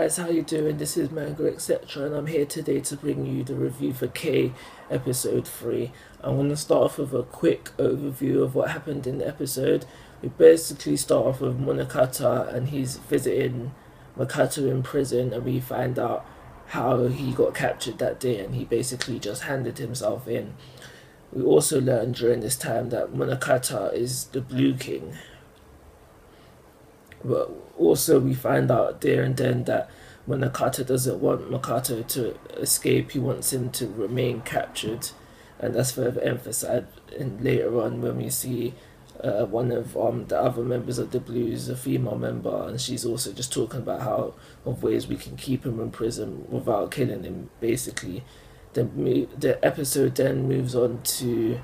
guys, how you doing? This is Mango etc, and I'm here today to bring you the review for K episode 3. I'm going to start off with a quick overview of what happened in the episode. We basically start off with Munakata, and he's visiting Makato in prison, and we find out how he got captured that day, and he basically just handed himself in. We also learn during this time that Munakata is the Blue King. But also we find out there and then that Munakata doesn't want Makato to escape, he wants him to remain captured, and that's further emphasized later on when we see one of the other members of the Blues, a female member, and she's also just talking about how of ways we can keep him in prison without killing him, basically. The episode then moves on to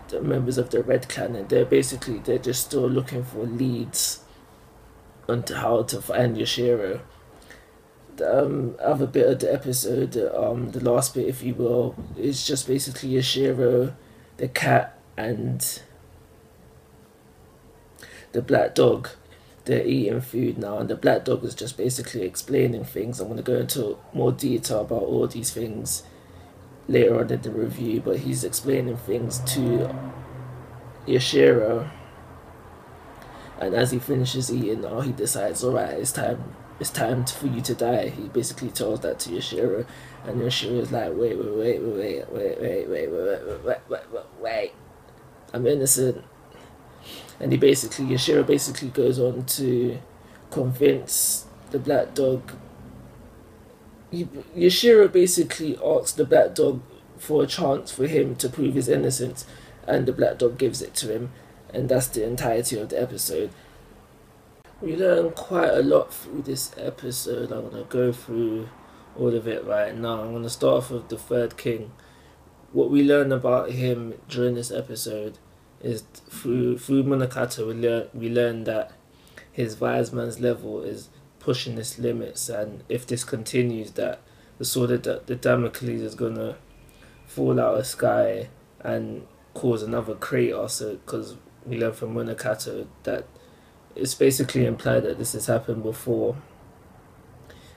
the members of the Red Clan, and they're just still looking for leads onto how to find Yoshiro. The other bit of the episode, the last bit if you will, is just basically Yoshiro, the cat, and the black dog. They're eating food now, and the black dog is just basically explaining things. I'm going to go into more detail about all these things later on in the review, but he's explaining things to Yoshiro. And as he finishes eating now, he decides, alright, it's time for you to die. He basically tells that to Yoshiro, and Yoshiro's like, wait, I'm innocent. And Yoshiro basically goes on to convince the black dog. Yoshiro basically asks the black dog for a chance for him to prove his innocence, and the black dog gives it to him. And that's the entirety of the episode. We learn quite a lot through this episode. I'm going to go through all of it right now. I'm going to start off with the third king. What we learn about him during this episode is through Munakata, we learn that his wise man's level is pushing its limits, and if this continues, that the sword of the Damocles is going to fall out of the sky and cause another crater. So, because we learn from Munakata that it's basically implied that this has happened before,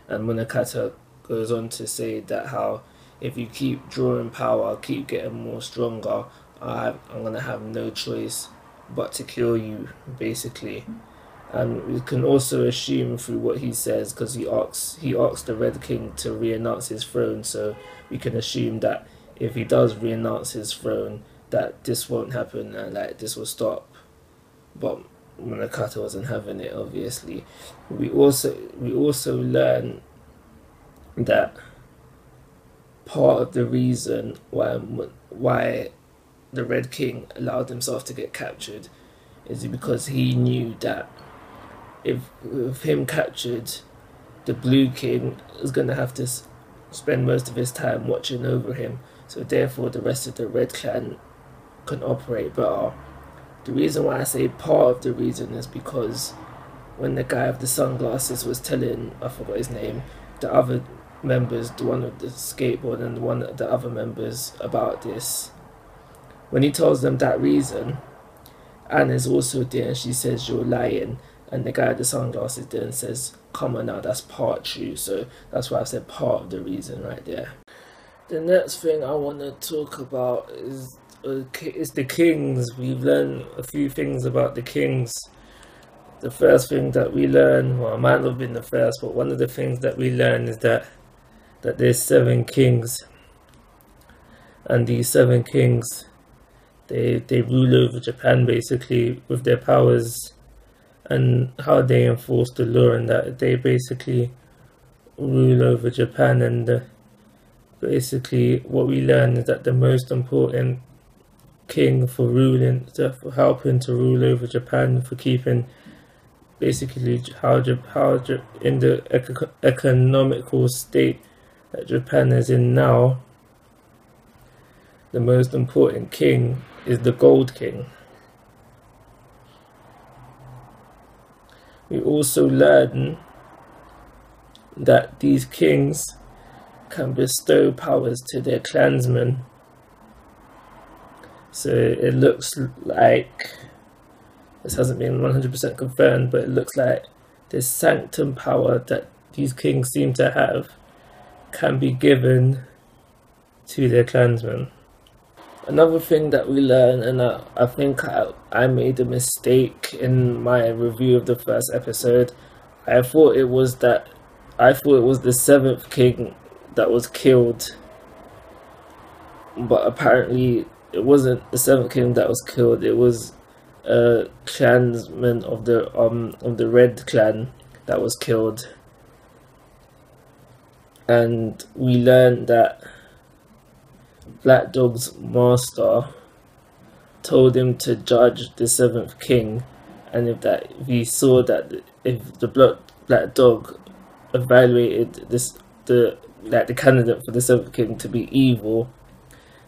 and Munakata goes on to say that how if you keep drawing power, keep getting more stronger, I'm gonna have no choice but to kill you, basically. And we can also assume through what he says, because he asks the Red King to re-announce his throne, so we can assume that if he does re-announce his throne, that this won't happen and like this will stop. But Munakata wasn't having it, obviously. We also learn that part of the reason why the Red King allowed himself to get captured is because he knew that if with him captured, the Blue King is going to have to spend most of his time watching over him, so therefore the rest of the Red Clan can operate better. The reason why I say part of the reason is because when the guy with the sunglasses was telling, I forgot his name, the other members, the one with the skateboard and one of the other members about this, when he tells them that reason, Anna's also there and she says, you're lying, and the guy with the sunglasses then says, come on now, that's part true. So that's why I said part of the reason right there. The next thing I want to talk about is the kings. We've learned a few things about the kings. The first thing that we learn, well, it might not have been the first, but one of the things that we learn is that there's 7 kings, and these 7 kings, they rule over Japan basically with their powers and how they enforce the law, and that they basically rule over Japan. And basically what we learn is that the most important king for helping to rule over Japan, for keeping basically how in the economical state that Japan is in now, the most important king is the Gold King. We also learn that these kings can bestow powers to their clansmen. So it looks like, this hasn't been 100% confirmed, but it looks like this sanctum power that these kings seem to have can be given to their clansmen. Another thing that we learn, and I think I made a mistake in my review of the first episode. I thought it was the 7th king that was killed, but apparently it wasn't the 7th king that was killed. It was a clansman of the Red Clan that was killed, and we learned that Black Dog's master told him to judge the 7th king, and if he saw that if the Black Dog evaluated the candidate for the 7th king to be evil,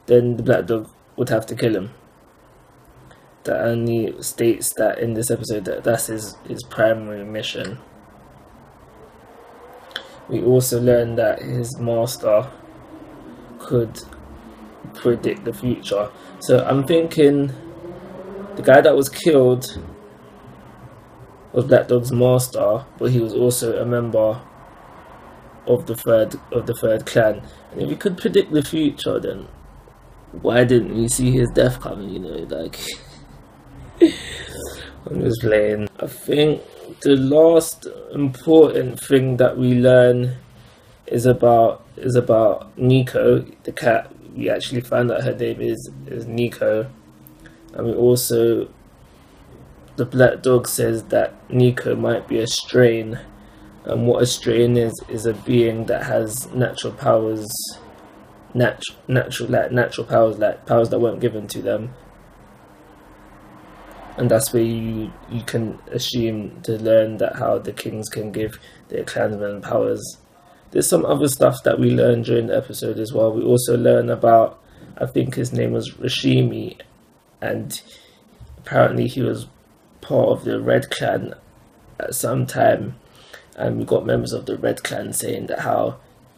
then the Black Dog would have to kill him. That only states that in this episode that that's his primary mission. We also learned that his master could predict the future. So I'm thinking the guy that was killed was Black Dog's master, but he was also a member of the third clan. And if he could predict the future, then why didn't we see his death coming? You know, like I'm just playing. I think the last important thing that we learn is about Nico, the cat. We actually found out her name is Nico, and we also, the Black Dog says that Nico might be a strain, and what a strain is a being that has natural powers, natural powers, like powers that weren't given to them, and that's where you can assume to learn that how the kings can give their clansmen powers. There's some other stuff that we learned during the episode as well. We also learn about, I think his name was Rashimi, and apparently he was part of the Red Clan at some time, and we got members of the Red Clan saying that how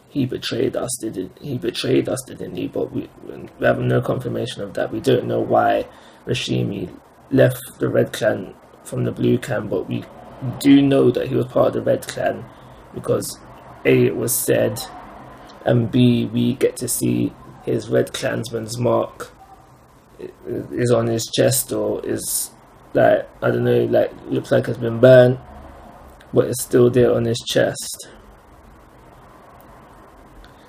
he betrayed us, didn't he? But we have no confirmation of that. We don't know why Rashimi left the Red Clan from the Blue Clan, but we do know that he was part of the Red Clan because A, it was said, and B, we get to see his Red Clansman's mark is on his chest, or is like, I don't know, like looks like it's been burnt, but it's still there on his chest.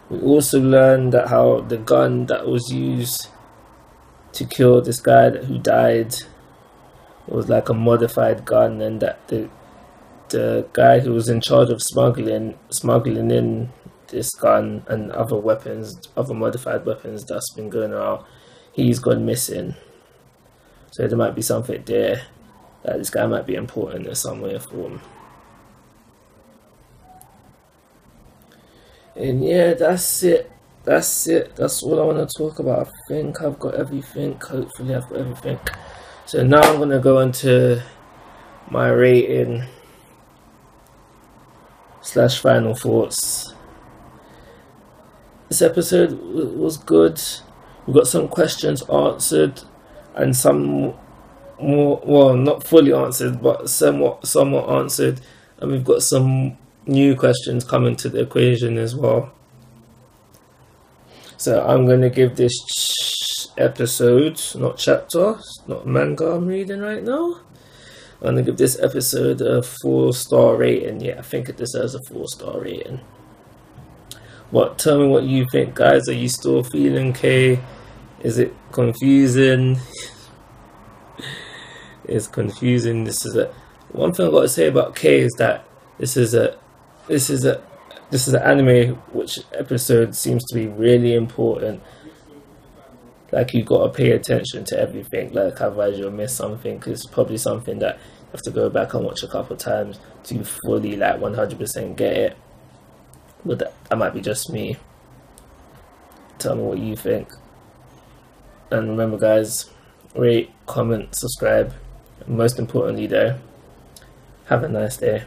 We also learned that how the gun that was used to kill this guy who died was like a modified gun, and that the guy who was in charge of smuggling in this gun and other weapons, other modified weapons that's been going around, he's gone missing. So there might be something there that this guy might be important in some way or form. And yeah, that's it. That's all I want to talk about. I think I've got everything. Hopefully I've got everything. So now I'm going to go into my rating / final thoughts. This episode was good. We got some questions answered, and some more, well, not fully answered, but somewhat answered, and we've got some new questions coming to the equation as well. So I'm going to give this episode, not chapter, not manga I'm reading right now, I'm going to give this episode a 4-star rating. Yeah, I think it deserves a 4-star rating. But tell me what you think, guys. Are you still feeling K? Is it confusing? It's confusing. This is one thing I got to say about K is that this is an anime which episode seems to be really important. Like, you got to pay attention to everything, like otherwise you'll miss something, because it's probably something that you have to go back and watch a couple of times to fully, like, 100% get it. But that might be just me. Tell me what you think. And remember, guys, rate, comment, subscribe, and most importantly though, have a nice day.